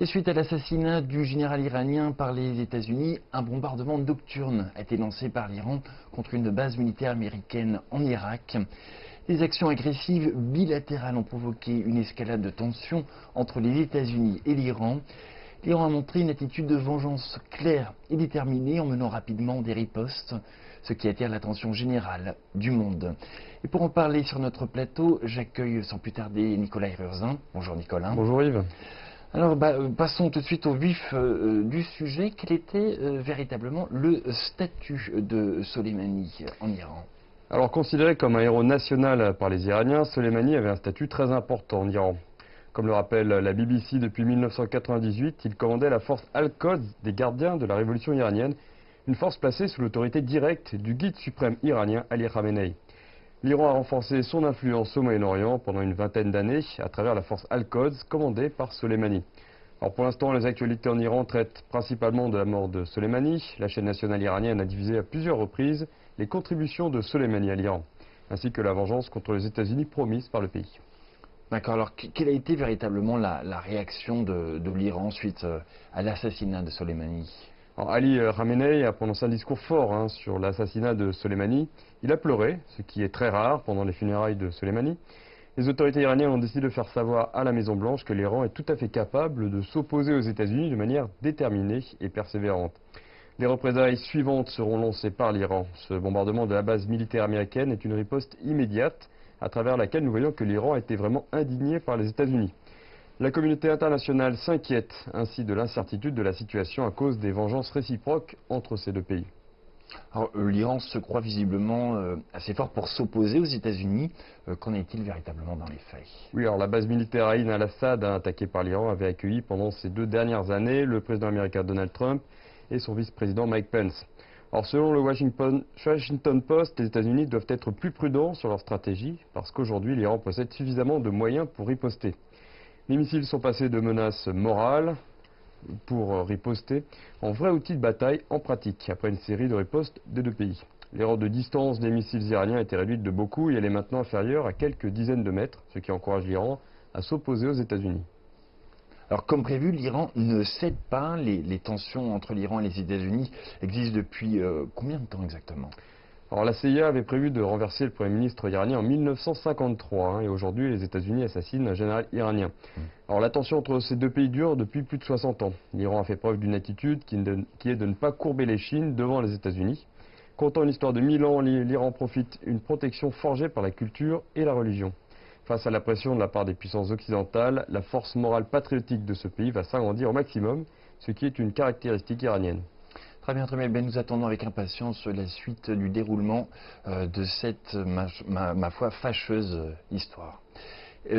Et suite à l'assassinat du général iranien par les États-Unis, un bombardement nocturne a été lancé par l'Iran contre une base militaire américaine en Irak. Des actions agressives bilatérales ont provoqué une escalade de tensions entre les États-Unis et l'Iran. L'Iran a montré une attitude de vengeance claire et déterminée en menant rapidement des ripostes, ce qui attire l'attention générale du monde. Et pour en parler sur notre plateau, j'accueille sans plus tarder Nicolas Hirurzin. Bonjour Nicolas. Bonjour Yves. Alors passons tout de suite au vif du sujet. Quel était véritablement le statut de Soleimani en Iran? Alors considéré comme un héros national par les Iraniens, Soleimani avait un statut très important en Iran. Comme le rappelle la BBC depuis 1998, il commandait la force Al-Quds des gardiens de la révolution iranienne, une force placée sous l'autorité directe du guide suprême iranien Ali Khamenei. L'Iran a renforcé son influence au Moyen-Orient pendant une vingtaine d'années à travers la force Al-Quds commandée par Soleimani. Alors pour l'instant, les actualités en Iran traitent principalement de la mort de Soleimani. La chaîne nationale iranienne a divisé à plusieurs reprises les contributions de Soleimani à l'Iran, ainsi que la vengeance contre les États-Unis promise par le pays. D'accord, alors quelle a été véritablement la réaction de l'Iran suite à l'assassinat de Soleimani? Alors, Ali Khamenei a prononcé un discours fort sur l'assassinat de Soleimani. Il a pleuré, ce qui est très rare pendant les funérailles de Soleimani. Les autorités iraniennes ont décidé de faire savoir à la Maison-Blanche que l'Iran est tout à fait capable de s'opposer aux États-Unis de manière déterminée et persévérante. Les représailles suivantes seront lancées par l'Iran. Ce bombardement de la base militaire américaine est une riposte immédiate à travers laquelle nous voyons que l'Iran a été vraiment indigné par les États-Unis. La communauté internationale s'inquiète ainsi de l'incertitude de la situation à cause des vengeances réciproques entre ces deux pays. Alors l'Iran se croit visiblement assez fort pour s'opposer aux États-Unis. Qu'en est-il véritablement dans les faits? Oui, alors la base militaire Ain al-Assad, attaquée par l'Iran, avait accueilli pendant ces 2 dernières années le président américain Donald Trump et son vice-président Mike Pence. Or, selon le Washington Post, les États-Unis doivent être plus prudents sur leur stratégie parce qu'aujourd'hui, l'Iran possède suffisamment de moyens pour riposter. Les missiles sont passés de menaces morales pour riposter en vrai outil de bataille en pratique, après une série de ripostes des deux pays. L'erreur de distance des missiles iraniens a été réduite de beaucoup et elle est maintenant inférieure à quelques dizaines de mètres, ce qui encourage l'Iran à s'opposer aux États-Unis. Alors comme prévu, l'Iran ne cède pas. Les tensions entre l'Iran et les États-Unis existent depuis combien de temps exactement? Alors la CIA avait prévu de renverser le Premier ministre iranien en 1953 et aujourd'hui les États-Unis assassinent un général iranien. Alors la tension entre ces deux pays dure depuis plus de 60 ans. L'Iran a fait preuve d'une attitude qui est de ne pas courber les chines devant les États-Unis. Comptant une histoire de 1000 ans, l'Iran profite d'une protection forgée par la culture et la religion. Face à la pression de la part des puissances occidentales, la force morale patriotique de ce pays va s'agrandir au maximum, ce qui est une caractéristique iranienne. Très bien, très bien. Nous attendons avec impatience la suite du déroulement de cette, ma foi, fâcheuse histoire.